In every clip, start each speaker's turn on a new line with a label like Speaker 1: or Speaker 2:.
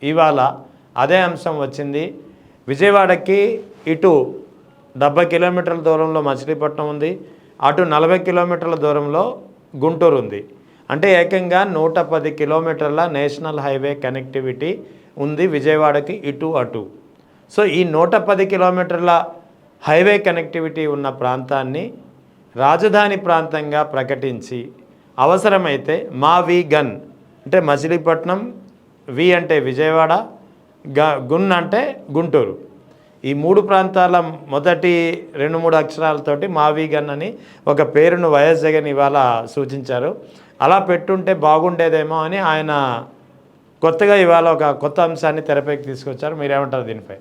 Speaker 1: ఇవాళ అదే అంశం వచ్చింది. విజయవాడకి ఇటు 70 కిలోమీటర్ల దూరంలో మచిలీపట్నం ఉంది, అటు 40 కిలోమీటర్ల దూరంలో గుంటూరు ఉంది. అంటే ఏకంగా 110 కిలోమీటర్ల నేషనల్ హైవే కనెక్టివిటీ ఉంది విజయవాడకి ఇటు అటు. సో ఈ 110 కిలోమీటర్ల హైవే కనెక్టివిటీ ఉన్న ప్రాంతాన్ని రాజధాని ప్రాంతంగా ప్రకటించి అవసరమైతే మా వి గన్ అంటే మచిలీపట్నం, వి అంటే విజయవాడ, గున్ అంటే గుంటూరు, ఈ 3 ప్రాంతాల మొదటి 2-3 అక్షరాలతోటి మావి గన్ అని ఒక పేరును వైఎస్ జగన్ ఇవాళ సూచించారు. అలా పెట్టుంటే బాగుండేదేమో అని ఆయన కొత్తగా ఇవాళ ఒక కొత్త అంశాన్ని తెరపైకి తీసుకొచ్చారు. మీరేమంటారు దీనిపై?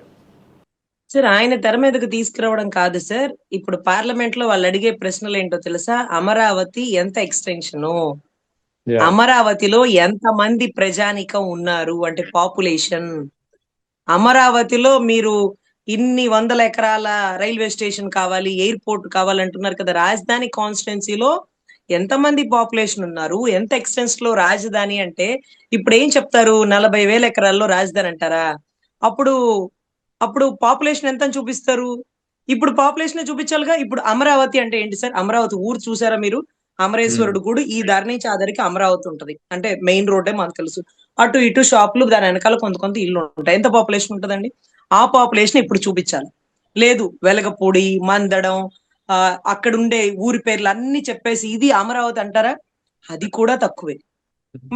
Speaker 2: సార్, ఆయన తెర మీదకు తీసుకురావడం కాదు సార్. ఇప్పుడు పార్లమెంట్ లో వాళ్ళు అడిగే ప్రశ్నలు ఏంటో తెలుసా? అమరావతి ఎంత ఎక్స్టెన్షను, అమరావతిలో ఎంత మంది ప్రజానికం ఉన్నారు అంటే పాపులేషన్, అమరావతిలో మీరు ఇన్ని వందల ఎకరాల రైల్వే స్టేషన్ కావాలి, ఎయిర్పోర్ట్ కావాలంటున్నారు కదా. రాజధాని కాన్స్టిట్యున్సీలో ఎంతమంది పాపులేషన్ ఉన్నారు, ఎంత ఎక్స్టెన్స్ లో రాజధాని అంటే ఇప్పుడు ఏం చెప్తారు? 40,000 ఎకరాల్లో రాజధాని అంటారా? అప్పుడు అప్పుడు పాపులేషన్ ఎంత అని చూపిస్తారు? ఇప్పుడు పాపులేషన్ చూపించాలిగా. ఇప్పుడు అమరావతి అంటే ఏంటి సార్? అమరావతి ఊరు చూసారా మీరు? అమరేశ్వరుడు గుడి ఈ దారి నుంచి ఆ దారికి అమరావతి ఉంటది. అంటే మెయిన్ రోడ్డే మనకు తెలుసు. అటు ఇటు షాపులు, దాని వెనకాల కొంత కొంత ఇల్లు ఉంటాయి. ఎంత పాపులేషన్ ఉంటుందండి? ఆ పాపులేషన్ ఇప్పుడు చూపించాలి. లేదు, వెలగపూడి, మందడం, అక్కడ ఉండే ఊరి పేర్లు అన్ని చెప్పేసి ఇది అమరావతి అంటారా? అది కూడా తక్కువే.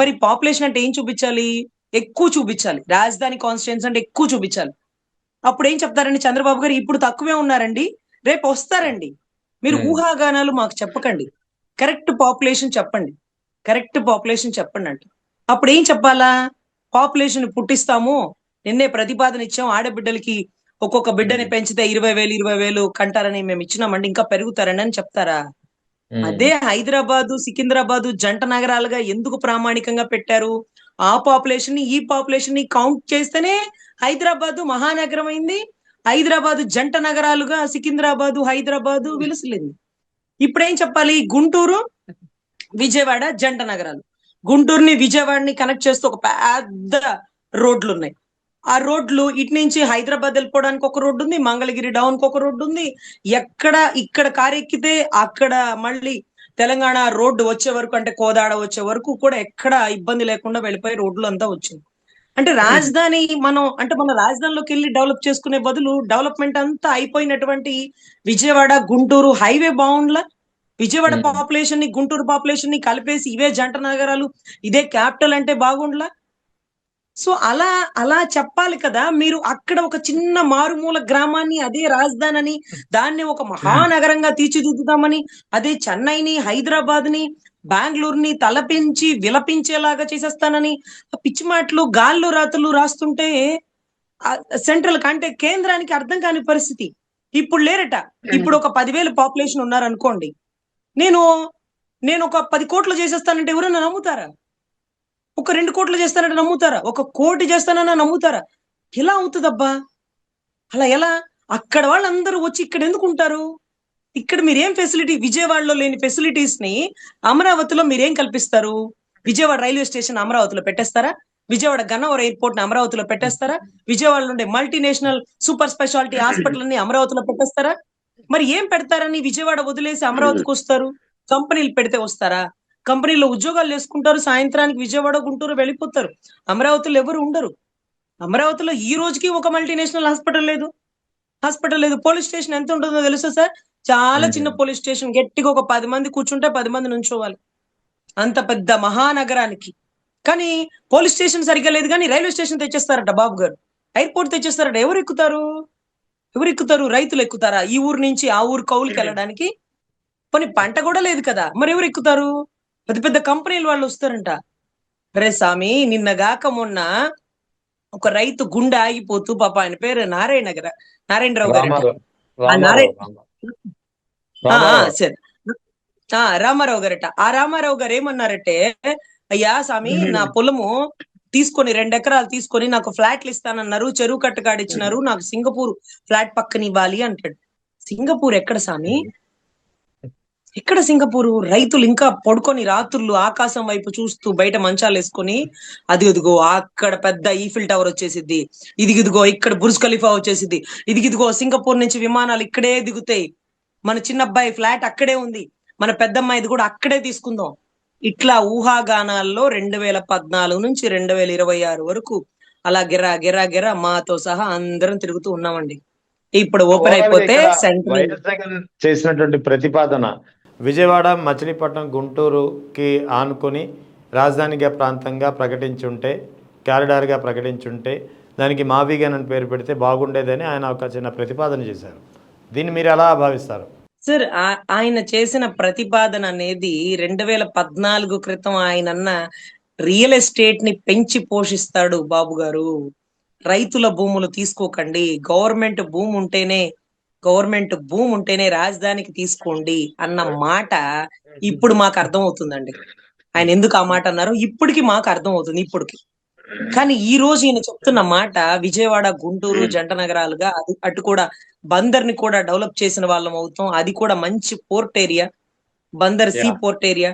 Speaker 2: మరి పాపులేషన్ అంటే ఏం చూపించాలి? ఎక్కువ చూపించాలి. రాజధాని కాన్స్టిట్యున్సీ అంటే ఎక్కువ చూపించాలి. అప్పుడు ఏం చెప్తారండి చంద్రబాబు గారు? ఇప్పుడు తక్కువే ఉన్నారండి, రేపు వస్తారండి. మీరు ఊహాగానాలు మాకు చెప్పకండి, కరెక్ట్ పాపులేషన్ చెప్పండి, కరెక్ట్ పాపులేషన్ చెప్పండి అంట. అప్పుడు ఏం చెప్పాలా? పాపులేషన్ పుట్టిస్తాము, నిన్నే ప్రతిపాదన ఇచ్చాం, ఆడబిడ్డలకి ఒక్కొక్క బిడ్డని పెంచితే 20,000 కంటారని మేము ఇచ్చినామండి, ఇంకా పెరుగుతారని అని చెప్తారా? అదే హైదరాబాదు, సికింద్రాబాదు జంట నగరాలుగా ఎందుకు ప్రామాణికంగా పెట్టారు? ఆ పాపులేషన్ ని ఈ పాపులేషన్ ని కౌంట్ చేస్తేనే హైదరాబాదు మహానగరం అయింది. హైదరాబాదు జంట నగరాలుగా సికింద్రాబాదు, హైదరాబాదు విలసిల్లింది. ఇప్పుడేం చెప్పాలి? గుంటూరు, విజయవాడ జంట నగరాలు. గుంటూరుని విజయవాడని కనెక్ట్ చేస్తూ ఒక పెద్ద రోడ్లు ఉన్నాయి. ఆ రోడ్లు ఇటు నుంచి హైదరాబాద్ వెళ్ళిపోవడానికి ఒక రోడ్డు ఉంది, మంగళగిరి డౌన్ కి ఒక రోడ్డు ఉంది. ఎక్కడ ఇక్కడ కారెక్కితే అక్కడ మళ్ళీ తెలంగాణ రోడ్డు వచ్చే వరకు, అంటే కోదాడ వచ్చే వరకు కూడా ఎక్కడ ఇబ్బంది లేకుండా వెళ్ళిపోయి రోడ్లు అంతా వచ్చింది. అంటే రాజధాని మన రాజధానిలోకి వెళ్ళి డెవలప్ చేసుకునే బదులు డెవలప్మెంట్ అంతా అయిపోయినటువంటి విజయవాడ గుంటూరు హైవే బాగుండ్లా? విజయవాడ పాపులేషన్ ని గుంటూరు పాపులేషన్ ని కలిపేసి ఇవే జంట నగరాలు, ఇదే క్యాపిటల్ అంటే బాగుండ్లా? సో అలా అలా చెప్పాలి కదా. మీరు అక్కడ ఒక చిన్న మారుమూల గ్రామాన్ని అదే రాజధాని అని, దాన్ని ఒక మహానగరంగా తీర్చిదిద్దుతామని, అదే చెన్నైని, హైదరాబాద్ ని, బెంగళూరుని తలపించి విలపించేలాగా చేసేస్తానని పిచ్చి మాటలు, గాల్లో రాతలు రాస్తుంటే సెంట్రల్ అంటే కేంద్రానికి అర్థం కాని పరిస్థితి. ఇప్పుడు లేరట. ఇప్పుడు ఒక 10,000 పాపులేషన్ ఉన్నారనుకోండి, నేను నేను ఒక 10 కోట్లు చేసేస్తానంటే ఎవరైనా నమ్ముతారా? ఒక 2 కోట్లు చేస్తానంటే నమ్ముతారా? ఒక కోటి చేస్తానన్నా నమ్ముతారా? ఎలా అవుతుందబ్బా? అలా ఎలా? అక్కడ వాళ్ళందరూ వచ్చి ఇక్కడ ఎందుకు ఉంటారు? ఇక్కడ మీరేం ఫెసిలిటీ, విజయవాడలో లేని ఫెసిలిటీస్ ని అమరావతిలో మీరేం కల్పిస్తారు? విజయవాడ రైల్వే స్టేషన్ అమరావతిలో పెట్టేస్తారా? విజయవాడ గన్నవరం ఎయిర్పోర్ట్ ని అమరావతిలో పెట్టేస్తారా? విజయవాడలో ఉండే మల్టీనేషనల్ సూపర్ స్పెషాలిటీ హాస్పిటల్ ని అమరావతిలో పెట్టేస్తారా? మరి ఏం పెడతారని విజయవాడ వదిలేసి అమరావతికి వస్తారు? కంపెనీలు పెడితే వస్తారా? కంపెనీలో ఉద్యోగాలు చేసుకుంటారు, సాయంత్రానికి విజయవాడ గుంటూరు వెళ్ళిపోతారు. అమరావతిలో ఎవరు ఉండరు. అమరావతిలో ఈ రోజుకి ఒక మల్టీనేషనల్ హాస్పిటల్ లేదు. పోలీస్ స్టేషన్ ఎంత ఉంటుందో తెలుసా సార్? చాలా చిన్న పోలీస్ స్టేషన్. గట్టిగా ఒక 10 మంది కూర్చుంటే 10 మంది నుంచోవాలి, అంత పెద్ద మహానగరానికి. కానీ పోలీస్ స్టేషన్ సరిగ్గా లేదు, కానీ రైల్వే స్టేషన్ తెచ్చేస్తారట బాబు గారు, ఎయిర్పోర్ట్ తెచ్చేస్తారట. ఎవరు ఎక్కుతారు? రైతులు ఎక్కుతారా ఈ ఊరు నుంచి ఆ ఊరు కౌలుకి వెళ్ళడానికి? పోనీ పంట కూడా లేదు కదా, మరి ఎవరు ఎక్కుతారు? పెద్ద పెద్ద కంపెనీలు వాళ్ళు వస్తారంట. రే స్వామి, నిన్నగాక మొన్న ఒక రైతు గుండె ఆగిపోతూ, పాప ఆయన పేరు నారాయణరావు గారట. ఆ నారాయణ సరే రామారావు గారట. ఆ రామారావు గారు ఏమన్నారంటే, అయ్యా స్వామి, నా పొలము తీసుకొని 2 ఎకరాలు తీసుకొని నాకు ఫ్లాట్లు ఇస్తానన్నారు, చెరువు కట్టగాడు ఇచ్చినారు, నాకు సింగపూర్ ఫ్లాట్ పక్కన ఇవ్వాలి అంటాడు. సింగపూర్ ఎక్కడ స్వామి? ఇక్కడ సింగపూర్ రైతులు ఇంకా పడుకొని రాత్రులు ఆకాశం వైపు చూస్తూ బయట మంచాలు వేసుకొని ఇదిగో అక్కడ పెద్ద ఈఫిల్ టవర్ వచ్చేసిద్ది, ఇదిగో ఇక్కడ బుర్జ్ ఖలీఫా వచ్చేసిద్ది, ఇదిగో సింగపూర్ నుంచి విమానాలు ఇక్కడే దిగుతాయి, మన చిన్న అబ్బాయి ఫ్లాట్ అక్కడే ఉంది, మన పెద్దమ్మాయిది కూడా అక్కడే తీసుకుందాం. ఇట్లా ఊహాగానాల్లో 2014 నుంచి 2026 వరకు అలా గిరా గిరా గిరా మాతో సహా అందరం తిరుగుతూ ఉన్నామండి. ఇప్పుడు ఓపెన్ అయిపోతే సెంట్రల్
Speaker 1: వైఎస్ జగన్ చేసినటువంటి ప్రతిపాదన విజయవాడ, మచిలీపట్నం, గుంటూరుకి ఆనుకొని రాజధానిగా ప్రాంతంగా ప్రకటించుంటే, కారిడార్గా ప్రకటించుంటే, దానికి మావిగన్ అని పేరు పెడితే బాగుండేదని ఆయన ఒక చిన్న ప్రతిపాదన చేశారు. దీన్ని మీరు ఎలా భావిస్తారు?
Speaker 2: సార్, ఆయన చేసిన ప్రతిపాదన అనేది 2014 క్రితం ఆయన అన్న రియల్ ఎస్టేట్ ని పెంచి పోషిస్తాడు బాబు గారు, రైతుల భూములు తీసుకోకండి, గవర్నమెంట్ భూమి ఉంటేనే రాజధానికి తీసుకోండి అన్న మాట ఇప్పుడు మాకు అర్థం అవుతుందండి. ఆయన ఎందుకు ఆ మాట అన్నారు ఇప్పటికి మాకు అర్థం అవుతుంది ఇప్పటికి. కానీ ఈ రోజు ఈయన చెప్తున్న మాట విజయవాడ, గుంటూరు జంట నగరాలుగా అటు కూడా బందర్ ని కూడా డెవలప్ చేసిన వాళ్ళం అవుతాం. అది కూడా మంచి port area, Bandar see port area.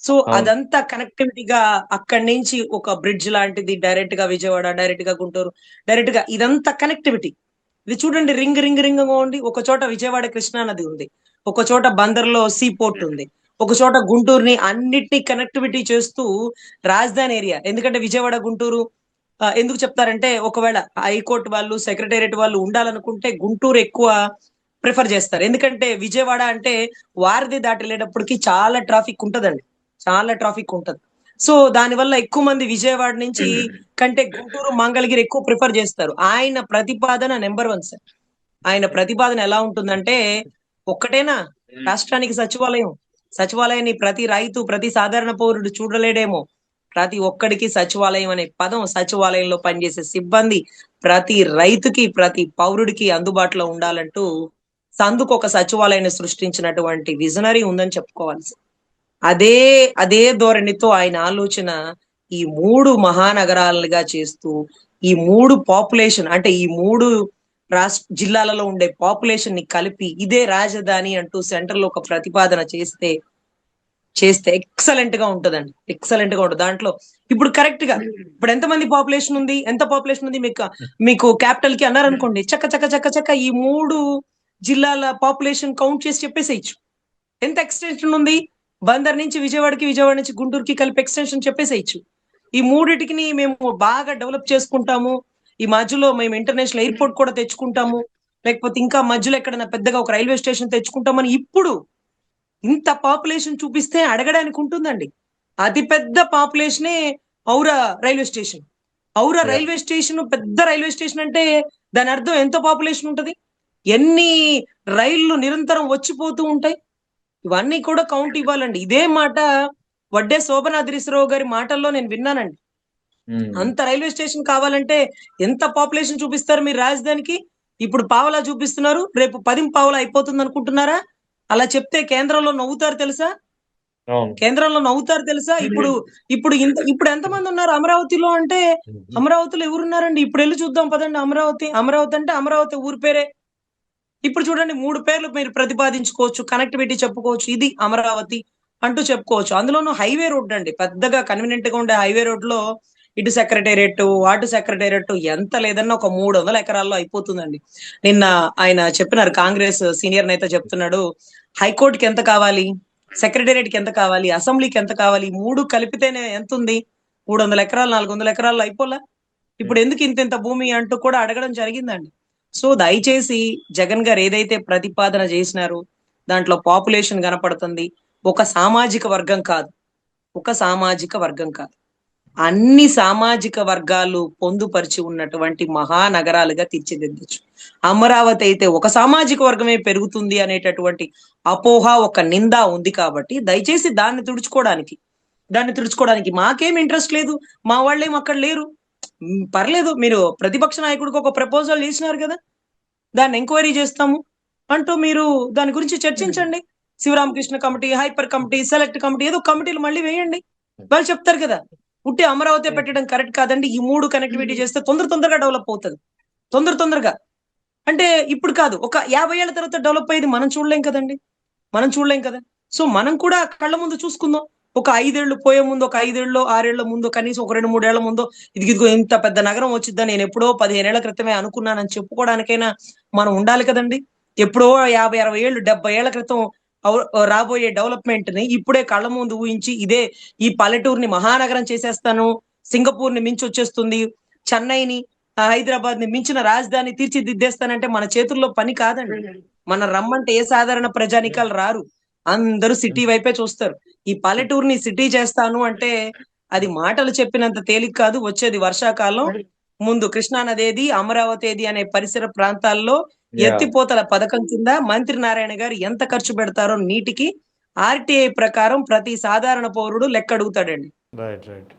Speaker 2: So అదంతా కనెక్టివిటీగా అక్కడి నుంచి ఒక బ్రిడ్జ్ లాంటిది డైరెక్ట్ గా విజయవాడ, డైరెక్ట్ గా గుంటూరు, డైరెక్ట్ గా ఇదంతా కనెక్టివిటీ. ఇది చూడండి, రింగ్ గా ఉంది. ఒక చోట విజయవాడ కృష్ణా నది ఉంది, ఒక చోట బందర్ లో సీ పోర్ట్ ఉంది, ఒక చోట గుంటూరుని అన్నిటినీ కనెక్టివిటీ చేస్తూ రాజధాని ఏరియా. ఎందుకంటే విజయవాడ, గుంటూరు ఎందుకు చెప్తారంటే, ఒకవేళ హైకోర్టు వాళ్ళు, సెక్రటేరియట్ వాళ్ళు ఉండాలనుకుంటే గుంటూరు ఎక్కువ ప్రిఫర్ చేస్తారు. ఎందుకంటే విజయవాడ అంటే వారధి దాటి వెళ్ళేటప్పటికి చాలా ట్రాఫిక్ ఉంటదండి, చాలా ట్రాఫిక్ ఉంటది. సో దానివల్ల ఎక్కువ మంది విజయవాడ నుంచి కంటే గుంటూరు, మంగళగిరి ఎక్కువ ప్రిఫర్ చేస్తారు. ఆయన ప్రతిపాదన నెంబర్ 1 సార్. ఆయన ప్రతిపాదన ఎలా ఉంటుందంటే, ఒక్కటేనా రాష్ట్రానికి సచివాలయాన్ని ప్రతి రైతు, ప్రతి సాధారణ పౌరుడు చూడలేడేమో. ప్రతి ఒక్కడికి సచివాలయం అనే పదం, సచివాలయంలో పనిచేసే సిబ్బంది ప్రతి రైతుకి, ప్రతి పౌరుడికి అందుబాటులో ఉండాలంటూ సందుకు ఒక సచివాలయాన్ని సృష్టించినటువంటి విజనరీ ఉందని చెప్పుకోవాలి. అదే అదే ధోరణితో ఆయన ఆలోచన ఈ 3 మహానగరాలుగా చేస్తూ, ఈ 3 పాపులేషన్ అంటే ఈ 3 జిల్లాలలో ఉండే పాపులేషన్ ని కలిపి ఇదే రాజధాని అంటూ సెంటర్ లో ఒక ప్రతిపాదన చేస్తే ఎక్సలెంట్ గా ఉంటదండి, ఎక్సలెంట్ గా ఉంటుంది. దాంట్లో ఇప్పుడు కరెక్ట్ గా ఇప్పుడు ఎంతమంది పాపులేషన్ ఉంది, ఎంత పాపులేషన్ ఉంది మీకు క్యాపిటల్ కి అన్నారనుకోండి, చక్క చక్క చక్క చక్క ఈ 3 జిల్లాల పాపులేషన్ కౌంట్ చేసి చెప్పేసేయచ్చు. ఎంత ఎక్స్టెన్షన్ ఉంది, బందర్ నుంచి విజయవాడకి, విజయవాడ నుంచి గుంటూరుకి కలిపి ఎక్స్టెన్షన్ చెప్పేసేయచ్చు. ఈ 3టిని మేము బాగా డెవలప్ చేసుకుంటాము, ఈ మధ్యలో మేము ఇంటర్నేషనల్ ఎయిర్పోర్ట్ కూడా తెచ్చుకుంటాము, లేకపోతే ఇంకా మధ్యలో ఎక్కడైనా పెద్దగా ఒక రైల్వే స్టేషన్ తెచ్చుకుంటామని ఇప్పుడు ఇంత పాపులేషన్ చూపిస్తే అడగడానికి ఉంటుందండి. అతి పెద్ద పాపులేషనే ఔరా రైల్వే స్టేషన్. ఔరా రైల్వే స్టేషన్ పెద్ద రైల్వే స్టేషన్ అంటే దాని అర్థం ఎంత పాపులేషన్ ఉంటది, ఎన్ని రైళ్లు నిరంతరం వచ్చిపోతూ ఉంటాయి, ఇవన్నీ కూడా కౌంట్ ఇవ్వాలండి. ఇదే మాట వడ్డే శోభనాద్రీశ్వరరావు గారి మాటల్లో నేను విన్నానండి. అంత రైల్వే స్టేషన్ కావాలంటే ఎంత పాపులేషన్ చూపిస్తారు మీరు రాజధానికి? ఇప్పుడు పావలా చూపిస్తున్నారు, రేపు 10 పావలా అయిపోతుంది అనుకుంటున్నారా? అలా చెప్తే కేంద్రంలో నవ్వుతారు తెలుసా, కేంద్రంలో నవ్వుతారు తెలుసా. ఇప్పుడు ఎంతమంది ఉన్నారు అమరావతిలో అంటే, అమరావతిలో ఎవరున్నారండి? ఇప్పుడు వెళ్ళి చూద్దాం పదండి. అమరావతి అంటే అమరావతి ఊరి పేరే. ఇప్పుడు చూడండి, 3 పేర్లు మీరు ప్రతిపాదించుకోవచ్చు, కనెక్టివిటీ చెప్పుకోవచ్చు, ఇది అమరావతి అంటూ చెప్పుకోవచ్చు. అందులోనూ హైవే రోడ్ అండి, పెద్దగా కన్వీనియంట్ గా ఉండే హైవే రోడ్ లో ఇటు సెక్రటేరియట్, అటు సెక్రటేరియట్ ఎంత లేదన్నా ఒక 300 ఎకరాల్లో అయిపోతుందండి. నిన్న ఆయన చెప్పినారు, కాంగ్రెస్ సీనియర్ నేత చెప్తున్నాడు, హైకోర్టుకి ఎంత కావాలి, సెక్రటేరియట్ కి ఎంత కావాలి, అసెంబ్లీకి ఎంత కావాలి, 3 కలిపితేనే ఎంత ఉంది, 300 ఎకరాలు 400 ఎకరాల్లో అయిపోలా. ఇప్పుడు ఎందుకు ఇంత భూమి అంటూ కూడా అడగడం జరిగిందండి. సో దయచేసి జగన్ గారు ఏదైతే ప్రతిపాదన చేసినారో దాంట్లో పాపులేషన్ కనపడుతుంది, ఒక సామాజిక వర్గం కాదు, అన్ని సామాజిక వర్గాలు పొందుపరిచి ఉన్నటువంటి మహానగరాలుగా తీర్చిదిద్దచ్చు. అమరావతి అయితే ఒక సామాజిక వర్గమే పెరుగుతుంది అనేటటువంటి అపోహ, ఒక నింద ఉంది. కాబట్టి దయచేసి దాన్ని తుడుచుకోవడానికి మాకేం ఇంట్రెస్ట్ లేదు, మా వాళ్ళేం అక్కడ లేరు, పర్లేదు, మీరు ప్రతిపక్ష నాయకుడికి ఒక ప్రపోజల్ చేసినారు కదా, దాన్ని ఎంక్వైరీ చేస్తాము అంటూ మీరు దాని గురించి చర్చించండి. Sivaramakrishna committee, hyper committee, select committee, ఏదో కమిటీలు మళ్ళీ వేయండి, వాళ్ళు చెప్తారు కదా. పుట్టి అమరావతి పెట్టడం కరెక్ట్ కాదండి, ఈ 3 కనెక్టివిటీ చేస్తే తొందరగా డెవలప్ అవుతుంది, తొందరగా. అంటే ఇప్పుడు కాదు, ఒక 50 ఏళ్ల తర్వాత డెవలప్ అయ్యేది మనం చూడలేం కదండి. సో మనం కూడా కళ్ళ ముందు చూసుకుందాం. ఒక 5 ఏళ్ళు పోయే ముందు, ఒక 5 ఏళ్ళో, 6 ఏళ్ల ముందో, కనీసం ఒక 2, 3 ఏళ్ల ముందో ఇదిగో ఇంత పెద్ద నగరం వచ్చిద్దని నేను ఎప్పుడో 15 ఏళ్ల క్రితమే అనుకున్నానని చెప్పుకోవడానికైనా మనం ఉండాలి కదండీ! ఎప్పుడో 50, 60 ఏళ్ళు, 70 ఏళ్ల క్రితం రాబోయే డెవలప్‌మెంట్‌ని ఇప్పుడే కళ్ళ ముందు ఊహించి, ఇదే ఈ పల్లెటూరుని మహానగరం చేసేస్తాను, సింగపూర్‌ని మించొచ్చేస్తుంది, చెన్నైని, హైదరాబాద్‌ని మించిన రాజధాని తీర్చిదిద్దేస్తానంటే మన చేతుల్లో పని కాదండి. మనం రమ్మంటే ఏ సాధారణ ప్రజానీకాలు రారు. అందరూ సిటీ వైపే చూస్తారు. ఈ పల్లెటూరుని సిటీ చేస్తాను అంటే అది మాటలు చెప్పినంత తేలిక కాదు. వచ్చేది వర్షాకాలం. ముందు కృష్ణా నదేది, అమరావతి ఏది అనే పరిసర ప్రాంతాల్లో
Speaker 3: యా.
Speaker 2: ఎత్తిపోతల పథకం కింద మంత్రి నారాయణ గారు ఎంత ఖర్చు పెడతారో నీటికి ఆర్‌టీఐ ప్రకారం ప్రతి సాధారణ పౌరుడు లెక్క అడుగుతాడండి.
Speaker 1: Right.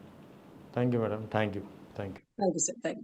Speaker 1: Thank you madam. Thank you.
Speaker 2: Thank you sir. Thank you.